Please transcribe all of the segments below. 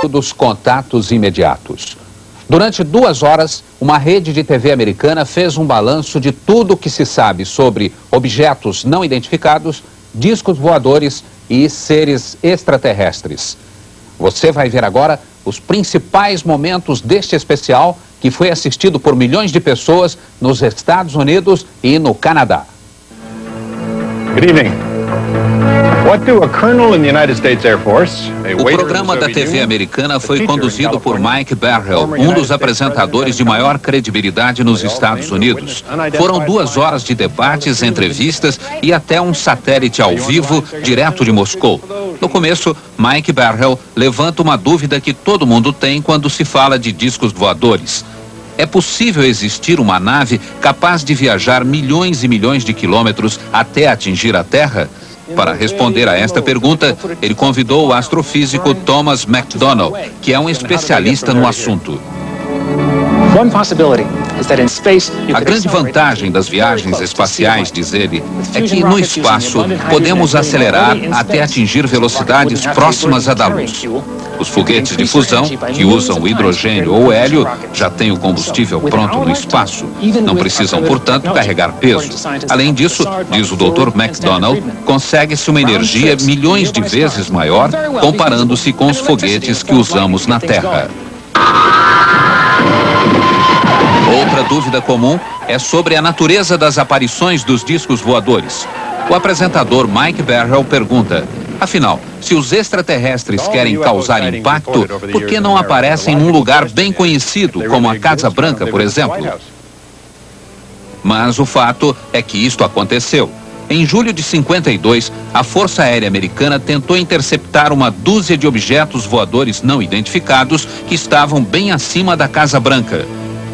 dos contatos imediatos. Durante 2 horas, uma rede de TV americana fez um balanço de tudo o que se sabe sobre objetos não identificados, discos voadores e seres extraterrestres. Você vai ver agora os principais momentos deste especial que foi assistido por milhões de pessoas nos Estados Unidos e no Canadá. Good evening. What do a colonel in the United States Air Force, O programa da TV americana foi conduzido por Mike Barrell, um dos apresentadores de maior credibilidade nos Estados Unidos. Foram 2 horas de debates, entrevistas e até um satélite ao vivo direto de Moscou. No começo, Mike Barrell levanta uma dúvida que todo mundo tem quando se fala de discos voadores. É possível existir uma nave capaz de viajar milhões e milhões de quilômetros até atingir a Terra? Para responder a esta pergunta, ele convidou o astrofísico Thomas McDonald, que é um especialista no assunto. A grande vantagem das viagens espaciais, diz ele, é que no espaço podemos acelerar até atingir velocidades próximas à da luz. Os foguetes de fusão, que usam hidrogênio ou hélio, já têm o combustível pronto no espaço. Não precisam, portanto, carregar peso. Além disso, diz o Dr. McDonald, consegue-se uma energia milhões de vezes maior comparando-se com os foguetes que usamos na Terra. Outra dúvida comum é sobre a natureza das aparições dos discos voadores. O apresentador Mike Barrell pergunta: afinal, se os extraterrestres querem causar impacto, por que não aparecem num lugar bem conhecido, como a Casa Branca, por exemplo? Mas o fato é que isto aconteceu. Em julho de 52, a Força Aérea Americana tentou interceptar uma dúzia de objetos voadores não identificados que estavam bem acima da Casa Branca.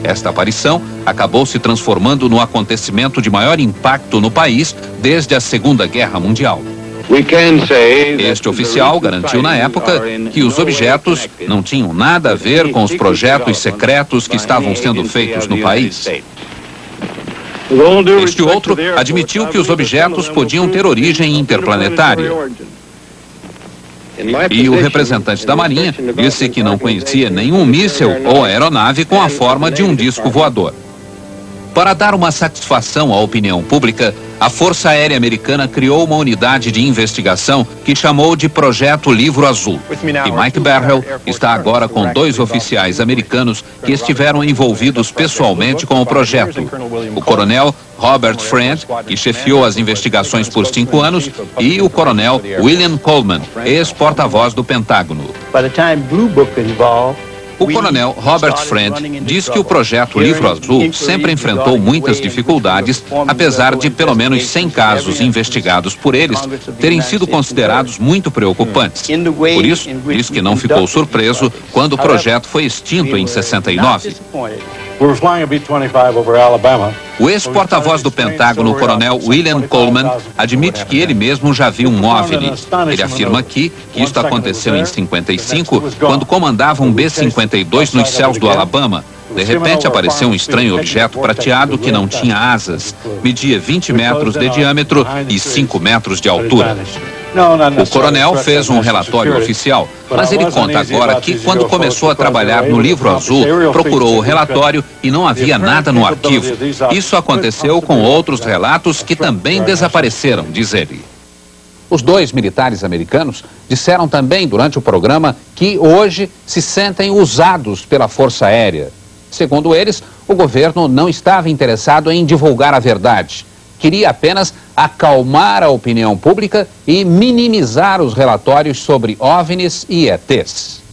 Esta aparição acabou se transformando no acontecimento de maior impacto no país desde a Segunda Guerra Mundial. Este oficial garantiu na época que os objetos não tinham nada a ver com os projetos secretos que estavam sendo feitos no país. Este outro admitiu que os objetos podiam ter origem interplanetária. E o representante da Marinha disse que não conhecia nenhum míssil ou aeronave com a forma de um disco voador. Para dar uma satisfação à opinião pública, a Força Aérea Americana criou uma unidade de investigação que chamou de Projeto Livro Azul. E Mike Barrell está agora com 2 oficiais americanos que estiveram envolvidos pessoalmente com o projeto. O coronel Robert Friend, que chefiou as investigações por 5 anos, e o coronel William Coleman, ex-porta-voz do Pentágono. O coronel Robert Friend diz que o projeto Livro Azul sempre enfrentou muitas dificuldades, apesar de pelo menos 100 casos investigados por eles terem sido considerados muito preocupantes. Por isso, diz que não ficou surpreso quando o projeto foi extinto em 69. O ex-porta-voz do Pentágono, o coronel William Coleman, admite que ele mesmo já viu um OVNI. Ele afirma aqui que isto aconteceu em 55, quando comandava um B-52 nos céus do Alabama. De repente apareceu um estranho objeto prateado que não tinha asas, media 20 metros de diâmetro e 5 metros de altura. O coronel fez um relatório oficial, mas ele conta agora que quando começou a trabalhar no Livro Azul, procurou o relatório e não havia nada no arquivo. Isso aconteceu com outros relatos que também desapareceram, diz ele. Os 2 militares americanos disseram também durante o programa que hoje se sentem usados pela Força Aérea. Segundo eles, o governo não estava interessado em divulgar a verdade. Queria apenas acalmar a opinião pública e minimizar os relatórios sobre OVNIs e ETs.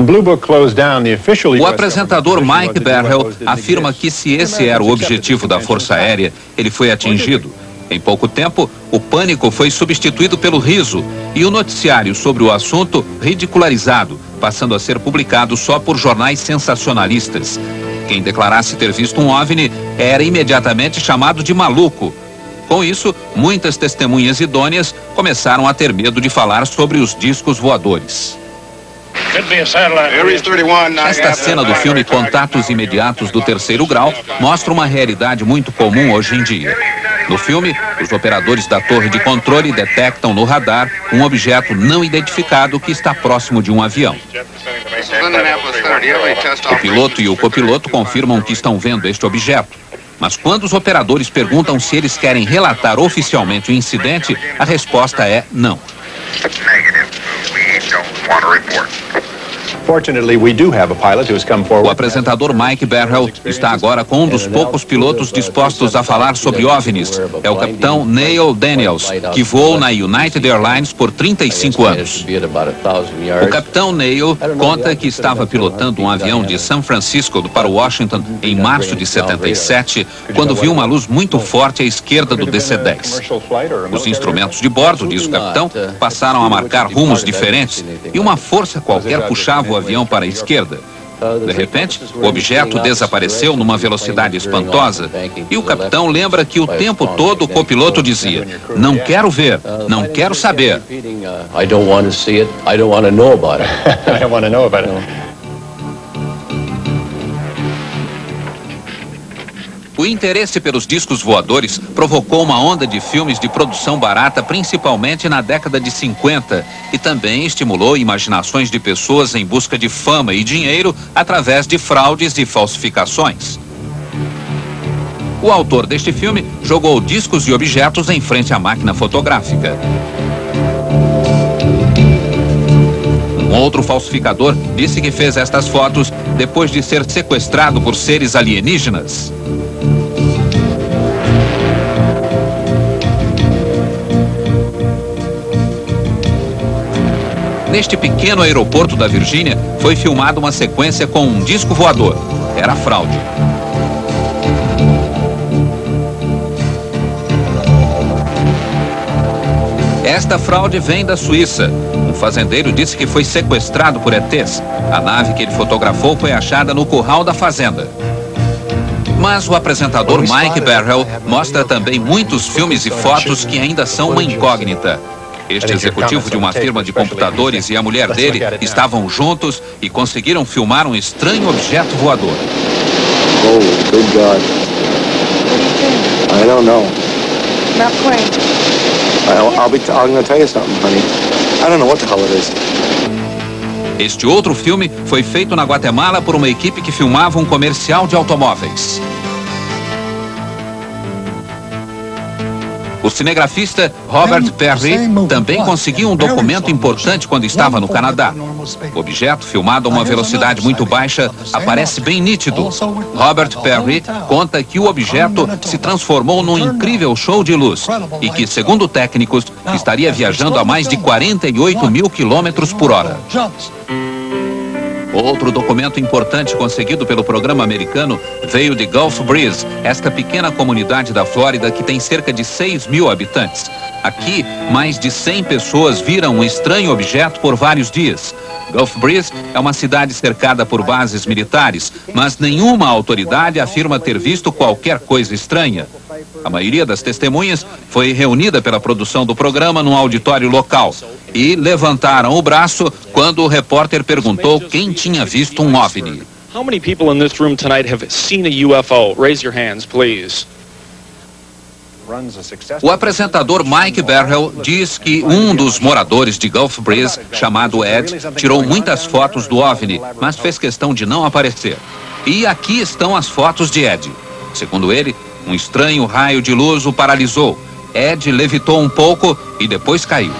O apresentador Mike Barrell afirma que se esse era o objetivo da Força Aérea, ele foi atingido. Em pouco tempo, o pânico foi substituído pelo riso e o noticiário sobre o assunto ridicularizado, passando a ser publicado só por jornais sensacionalistas. Quem declarasse ter visto um OVNI era imediatamente chamado de maluco. Com isso, muitas testemunhas idôneas começaram a ter medo de falar sobre os discos voadores. Esta cena do filme Contatos Imediatos do Terceiro Grau mostra uma realidade muito comum hoje em dia. No filme, os operadores da torre de controle detectam no radar um objeto não identificado que está próximo de um avião. O piloto e o copiloto confirmam que estão vendo este objeto. Mas quando os operadores perguntam se eles querem relatar oficialmente o incidente, a resposta é não. O apresentador Mike Barrell está agora com um dos poucos pilotos dispostos a falar sobre OVNIs. É o capitão Neil Daniels, que voou na United Airlines por 35 anos. O capitão Neil conta que estava pilotando um avião de São Francisco para Washington em março de 77, quando viu uma luz muito forte à esquerda do DC-10. Os instrumentos de bordo, diz o capitão, passaram a marcar rumos diferentes e uma força qualquer puxava o avião para a esquerda. De repente, o objeto desapareceu numa velocidade espantosa e o capitão lembra que o tempo todo o copiloto dizia: não quero ver, não quero saber. O interesse pelos discos voadores provocou uma onda de filmes de produção barata, principalmente na década de 50, e também estimulou imaginações de pessoas em busca de fama e dinheiro através de fraudes e falsificações. O autor deste filme jogou discos e objetos em frente à máquina fotográfica. Um outro falsificador disse que fez estas fotos depois de ser sequestrado por seres alienígenas. Neste pequeno aeroporto da Virgínia, foi filmada uma sequência com um disco voador. Era fraude. Esta fraude vem da Suíça. Um fazendeiro disse que foi sequestrado por ETs. A nave que ele fotografou foi achada no curral da fazenda. Mas o apresentador Mike Barrell mostra também muitos filmes e fotos que ainda são uma incógnita. Este executivo de uma firma de computadores e a mulher dele estavam juntos e conseguiram filmar um estranho objeto voador. Oh, good God. I don't know. Not playing. I'm gonna tell you something, honey. I don't know what the hell it is. Este outro filme foi feito na Guatemala por uma equipe que filmava um comercial de automóveis. O cinegrafista Robert Perry também conseguiu um documento importante quando estava no Canadá. O objeto, filmado a uma velocidade muito baixa, aparece bem nítido. Robert Perry conta que o objeto se transformou num incrível show de luz e que, segundo técnicos, estaria viajando a mais de 48 mil quilômetros por hora. Outro documento importante conseguido pelo programa americano veio de Gulf Breeze, esta pequena comunidade da Flórida que tem cerca de 6 mil habitantes. Aqui, mais de 100 pessoas viram um estranho objeto por vários dias. Gulf Breeze é uma cidade cercada por bases militares, mas nenhuma autoridade afirma ter visto qualquer coisa estranha. A maioria das testemunhas foi reunida pela produção do programa num auditório local e levantaram o braço quando o repórter perguntou quem tinha visto um OVNI. How many people in this room tonight have seen a UFO? Raise your hands, please. O apresentador Mike Barrell diz que um dos moradores de Gulf Breeze, chamado Ed, tirou muitas fotos do OVNI, mas fez questão de não aparecer. E aqui estão as fotos de Ed. Segundo ele, um estranho raio de luz o paralisou. Ed levitou um pouco e depois caiu.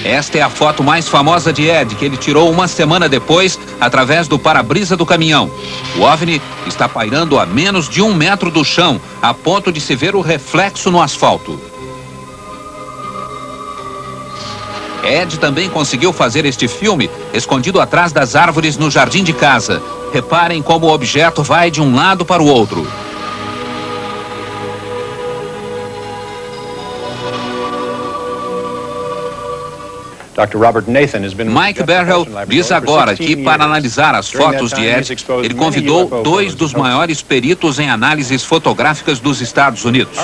Esta é a foto mais famosa de Ed, que ele tirou uma semana depois, através do para-brisa do caminhão. O OVNI está pairando a menos de 1 metro do chão, a ponto de se ver o reflexo no asfalto. Ed também conseguiu fazer este filme escondido atrás das árvores no jardim de casa. Reparem como o objeto vai de um lado para o outro. Mike Barrell diz agora que, para analisar as fotos de Ed, ele convidou 2 dos maiores peritos em análises fotográficas dos Estados Unidos.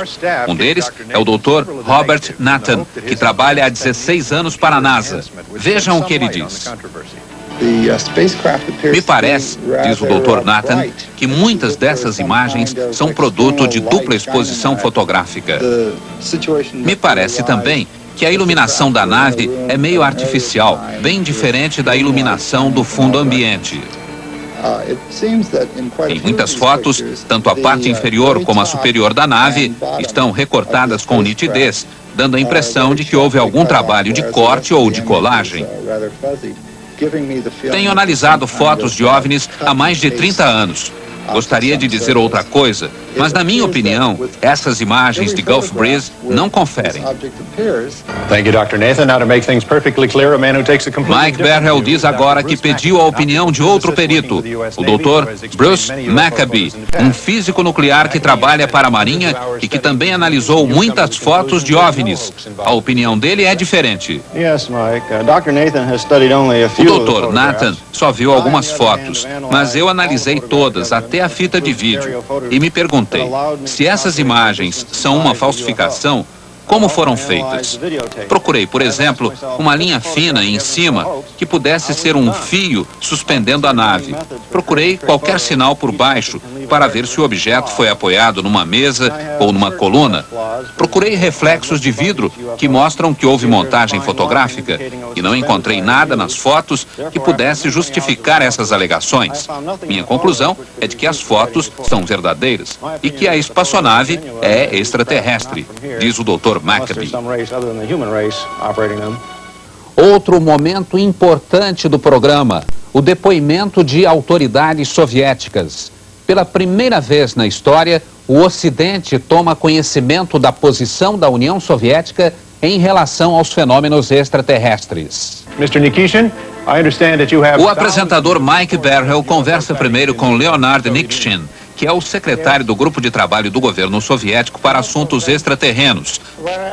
Um deles é o Dr. Robert Nathan, que trabalha há 16 anos para a NASA. Vejam o que ele diz. Me parece, diz o Dr. Nathan, que muitas dessas imagens são produto de dupla exposição fotográfica. Me parece também que a iluminação da nave é meio artificial, bem diferente da iluminação do fundo ambiente. Em muitas fotos, tanto a parte inferior como a superior da nave estão recortadas com nitidez, dando a impressão de que houve algum trabalho de corte ou de colagem. Tenho analisado fotos de OVNIs há mais de 30 anos. Gostaria de dizer outra coisa, mas na minha opinião, essas imagens de Gulf Breeze não conferem. Thank you, Dr. Nathan. Now to make things perfectly clear, a man who takes a completely Mike Berhel diz agora que pediu a opinião de outro perito, o Dr. Bruce Maccabee, um físico nuclear que trabalha para a Marinha e que também analisou muitas fotos de OVNIs. A opinião dele é diferente. Yes, Mike. Dr. Nathan has studied only a O few of the Dr. Nathan photographs. só viu algumas fotos, mas eu analisei todas, até a fita de vídeo, e me perguntei, se essas imagens são uma falsificação, como foram feitas? Procurei, por exemplo, uma linha fina em cima que pudesse ser um fio suspendendo a nave. Procurei qualquer sinal por baixo para ver se o objeto foi apoiado numa mesa ou numa coluna. Procurei reflexos de vidro que mostram que houve montagem fotográfica e não encontrei nada nas fotos que pudesse justificar essas alegações. Minha conclusão é de que as fotos são verdadeiras e que a espaçonave é extraterrestre, diz o Dr. Maccabee. Outro momento importante do programa, o depoimento de autoridades soviéticas. Pela primeira vez na história, o Ocidente toma conhecimento da posição da União Soviética em relação aos fenômenos extraterrestres. Mr. Nikishin, I understand that you have O apresentador Mike Berhel conversa primeiro com Leonard Nikishin, que é o secretário do grupo de trabalho do governo soviético para assuntos extraterrenos.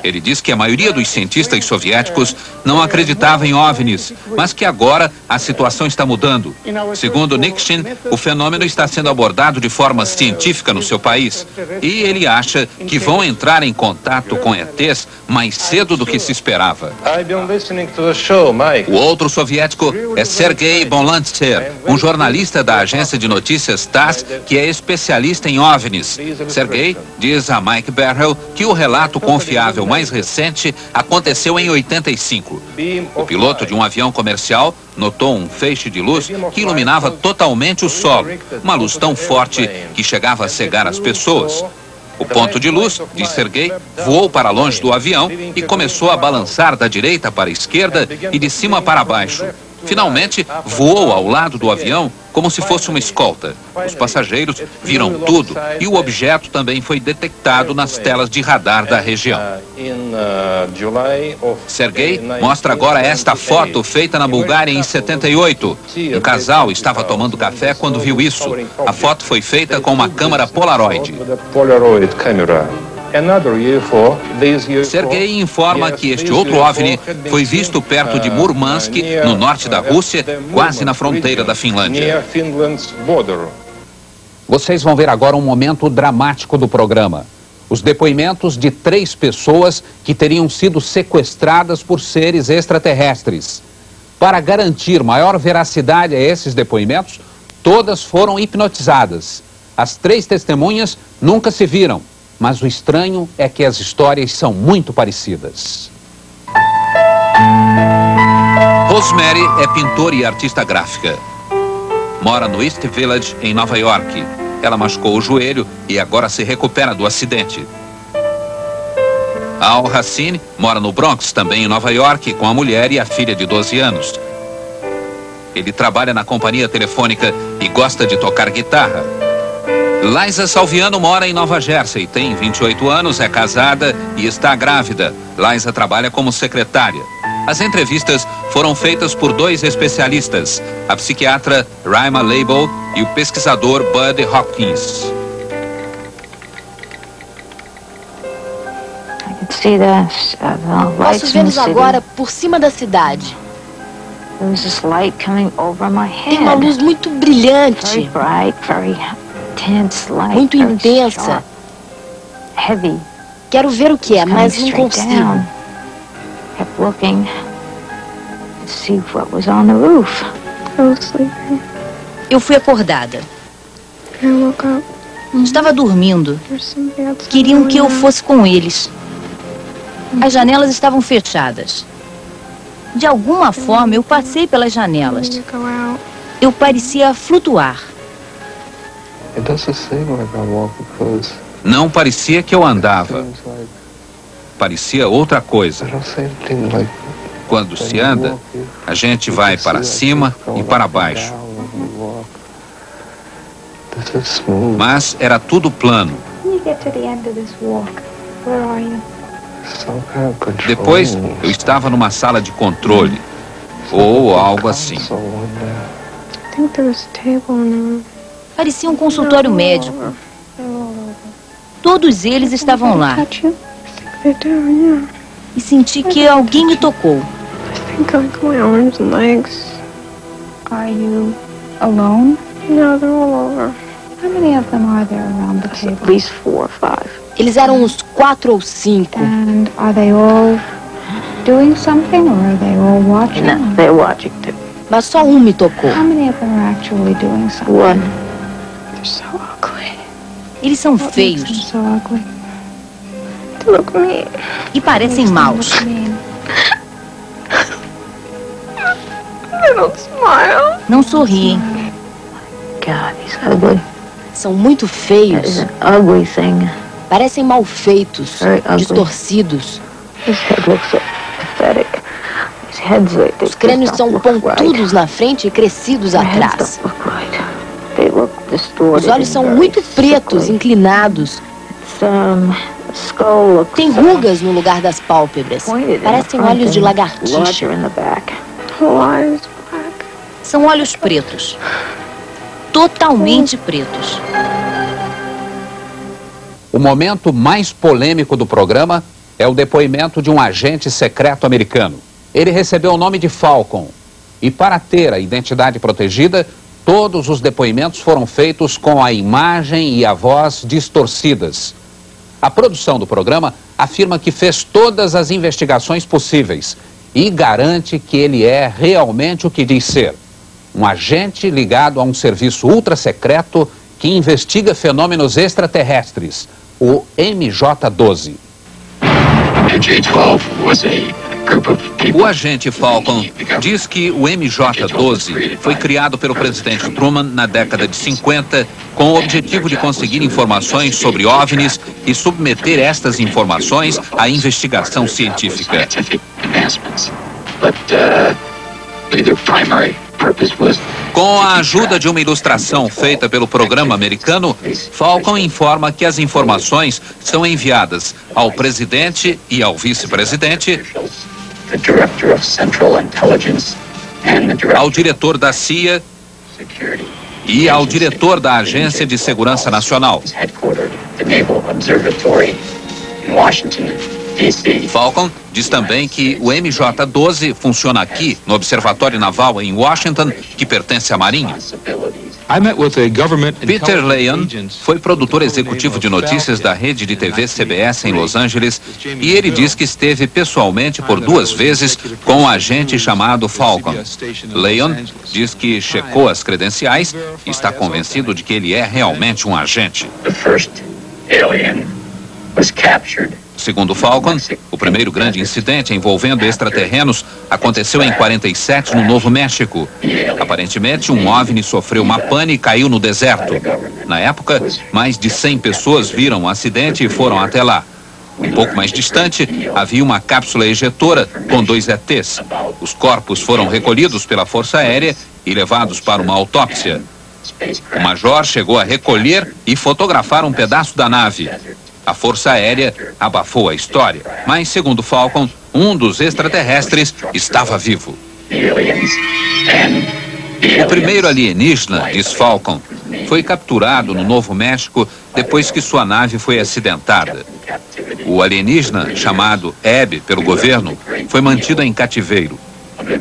Ele diz que a maioria dos cientistas soviéticos não acreditava em OVNIs, mas que agora a situação está mudando. Segundo Nikishin, o fenômeno está sendo abordado de forma científica no seu país e ele acha que vão entrar em contato com ETs mais cedo do que se esperava. I've been listening to the show, Mike. O outro soviético é Sergei Bonlantser, um jornalista da agência de notícias TASS que é especialista em OVNIs. Sergei diz a Mike Berhel que o relato confiável mais recente aconteceu em 85. O piloto de um avião comercial notou um feixe de luz que iluminava totalmente o solo, uma luz tão forte que chegava a cegar as pessoas. O ponto de luz, diz Sergei, voou para longe do avião e começou a balançar da direita para a esquerda e de cima para baixo. Finalmente, voou ao lado do avião como se fosse uma escolta. Os passageiros viram tudo e o objeto também foi detectado nas telas de radar da região. Sergei mostra agora esta foto feita na Bulgária em 78. Um casal estava tomando café quando viu isso. A foto foi feita com uma câmera Polaroid. Sergei informa que este outro OVNI foi visto perto de Murmansk, no norte da Rússia, quase na fronteira da Finlândia. Vocês vão ver agora um momento dramático do programa. Os depoimentos de 3 pessoas que teriam sido sequestradas por seres extraterrestres. Para garantir maior veracidade a esses depoimentos, todas foram hipnotizadas. As 3 testemunhas nunca se viram, mas o estranho é que as histórias são muito parecidas. Rosemary é pintora e artista gráfica. Mora no East Village, em Nova York. Ela machucou o joelho e agora se recupera do acidente. Al Hassine mora no Bronx, também em Nova York, com a mulher e a filha de 12 anos. Ele trabalha na companhia telefônica e gosta de tocar guitarra. Liza Salviano mora em Nova Jersey, tem 28 anos, é casada e está grávida. Liza trabalha como secretária. As entrevistas foram feitas por 2 especialistas, a psiquiatra Raima Leibel e o pesquisador Bud Hopkins. Posso vê-los agora por cima da cidade. Tem uma luz muito brilhante, muito intensa. Quero ver o que é, mas não consigo. Eu fui acordada. Estava dormindo. Queriam que eu fosse com eles. As janelas estavam fechadas. De alguma forma, eu passei pelas janelas. Eu parecia flutuar. Não parecia que eu andava. Parecia outra coisa. Quando se anda, a gente vai para cima e para baixo. Mas era tudo plano. Depois, eu estava numa sala de controle, ou algo assim. Parecia um consultório médico. Todos eles estavam lá. E senti que alguém me tocou. Are you alone? No, they're all over. How many of them are there around the table? At least 4 or 5. Eles eram uns 4 ou 5. And are they all doing something or are they all watching? No, they're watching too. Mas só um me tocou. How many of them are actually doing something? One. They're so ugly. Eles são What makes them feios so ugly? They look mean. e parecem maus. They don't smile. Não sorriem. God, he's ugly. São muito feios. It's an ugly thing. Parecem mal feitos, Very ugly. distorcidos. His head looks so pathetic. His head's like Os crânios são pontudos na frente e crescidos atrás. Os olhos são muito pretos, inclinados. Tem rugas no lugar das pálpebras. Parecem olhos de lagartixa. São olhos pretos. Totalmente pretos. O momento mais polêmico do programa é o depoimento de um agente secreto americano. Ele recebeu o nome de Falcon. E para ter a identidade protegida, todos os depoimentos foram feitos com a imagem e a voz distorcidas. A produção do programa afirma que fez todas as investigações possíveis e garante que ele é realmente o que diz ser. Um agente ligado a um serviço ultra-secreto que investiga fenômenos extraterrestres, o MJ-12. O agente Falcon diz que o MJ-12 foi criado pelo presidente Truman na década de 50 com o objetivo de conseguir informações sobre OVNIs e submeter estas informações à investigação científica. Com a ajuda de uma ilustração feita pelo programa americano, Falcon informa que as informações são enviadas ao presidente e ao vice-presidente, ao diretor da CIA e ao diretor da Agência de Segurança Nacional. Falcon diz também que o MJ-12 funciona aqui, no Observatório Naval em Washington, que pertence à Marinha. Peter Leon foi produtor executivo de notícias da rede de TV CBS em Los Angeles e ele diz que esteve pessoalmente por 2 vezes com um agente chamado Falcon. Leon diz que checou as credenciais e está convencido de que ele é realmente um agente. Segundo Falcon, o primeiro grande incidente envolvendo extraterrenos aconteceu em 47 no Novo México. Aparentemente, um OVNI sofreu uma pane e caiu no deserto. Na época, mais de 100 pessoas viram o acidente e foram até lá. Um pouco mais distante, havia uma cápsula ejetora com 2 ETs. Os corpos foram recolhidos pela Força Aérea e levados para uma autópsia. O major chegou a recolher e fotografar um pedaço da nave. A Força Aérea abafou a história, mas, segundo Falcon, um dos extraterrestres estava vivo. O primeiro alienígena, diz Falcon, foi capturado no Novo México depois que sua nave foi acidentada. O alienígena, chamado Abby pelo governo, foi mantido em cativeiro.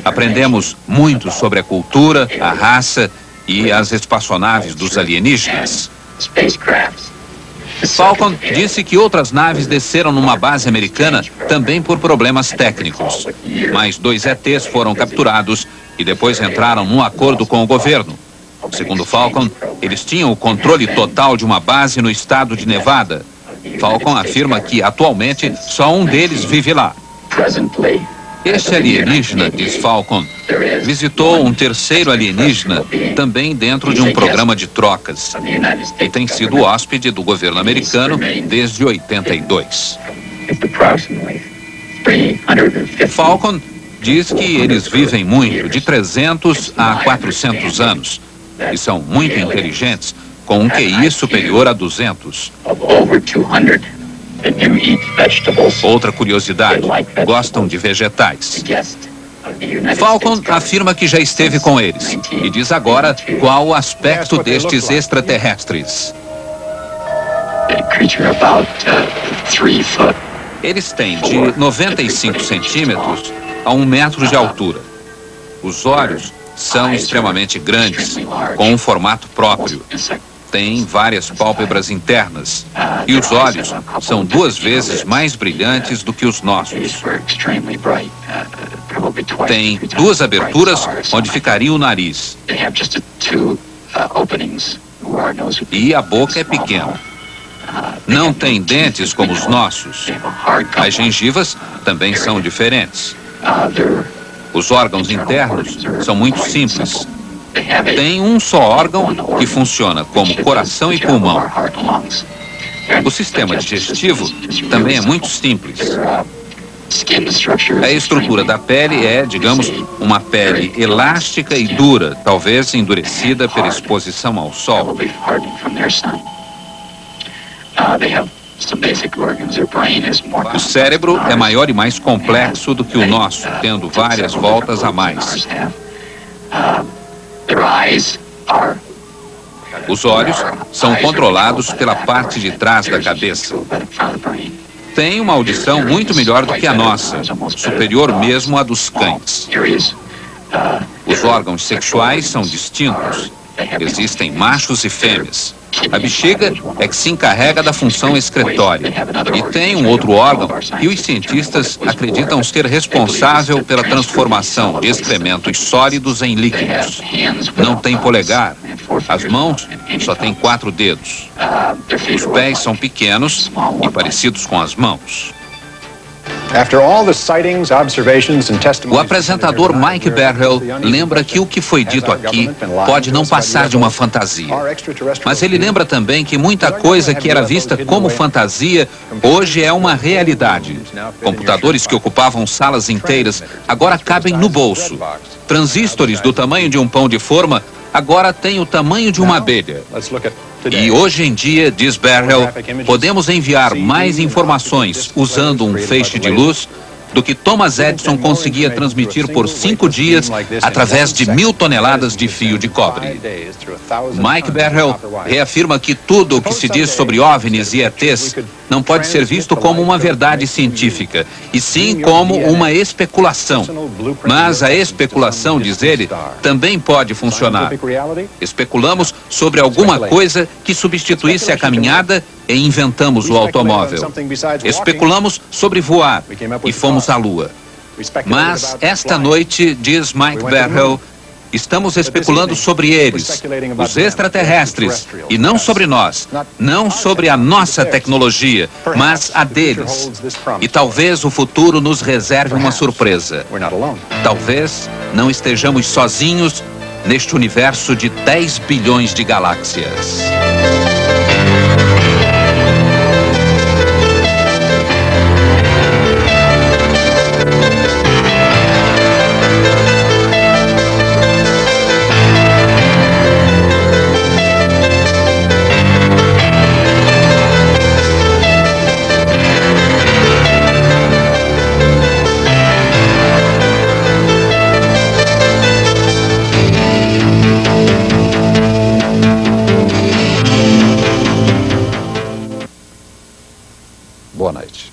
Aprendemos muito sobre a cultura, a raça e as espaçonaves dos alienígenas. Falcon disse que outras naves desceram numa base americana também por problemas técnicos. Mais 2 ETs foram capturados e depois entraram num acordo com o governo. Segundo Falcon, eles tinham o controle total de uma base no estado de Nevada. Falcon afirma que, atualmente, só um deles vive lá. Este alienígena, diz Falcon, visitou um terceiro alienígena também dentro de um programa de trocas e tem sido hóspede do governo americano desde 82. Falcon diz que eles vivem muito, de 300 a 400 anos, e são muito inteligentes, com um QI superior a 200. Outra curiosidade, gostam de vegetais. Falcon afirma que já esteve com eles e diz agora qual o aspecto destes extraterrestres. Eles têm de 95 centímetros a 1 metro de altura. Os olhos são extremamente grandes, com um formato próprio. Têm várias pálpebras internas e os olhos são 2 vezes mais brilhantes do que os nossos. Tem 2 aberturas onde ficaria o nariz. E a boca é pequena. Não tem dentes como os nossos. As gengivas também são diferentes. Os órgãos internos são muito simples. Tem um só órgão que funciona como coração e pulmão. O sistema digestivo também é muito simples. A estrutura da pele é, digamos, uma pele elástica e dura, talvez endurecida pela exposição ao sol. O cérebro é maior e mais complexo do que o nosso, tendo várias voltas a mais. Os olhos são controlados pela parte de trás da cabeça. Tem uma audição muito melhor do que a nossa, superior mesmo à dos cães. Os órgãos sexuais são distintos. Existem machos e fêmeas. A bexiga é que se encarrega da função excretória. E tem um outro órgão que os cientistas acreditam ser responsável pela transformação de excrementos sólidos em líquidos. Não tem polegar. As mãos só têm 4 dedos. Os pés são pequenos e parecidos com as mãos. O apresentador Mike Berhel lembra que o que foi dito aqui pode não passar de uma fantasia. Mas ele lembra também que muita coisa que era vista como fantasia hoje é uma realidade. Computadores que ocupavam salas inteiras agora cabem no bolso. Transistores do tamanho de um pão de forma agora têm o tamanho de uma abelha. E hoje em dia, diz Berhel, podemos enviar mais informações usando um feixe de luz do que Thomas Edison conseguia transmitir por 5 dias através de 1000 toneladas de fio de cobre. Mike Berhel reafirma que tudo o que se diz sobre OVNIs e ETs não pode ser visto como uma verdade científica, e sim como uma especulação. Mas a especulação, diz ele, também pode funcionar. Especulamos sobre alguma coisa que substituísse a caminhada e inventamos o automóvel. Especulamos sobre voar e fomos à Lua. Mas esta noite, diz Mike Berhel, estamos especulando sobre eles, os extraterrestres, e não sobre nós, não sobre a nossa tecnologia, mas a deles. E talvez o futuro nos reserve uma surpresa. Talvez não estejamos sozinhos neste universo de 10 bilhões de galáxias. Boa noite.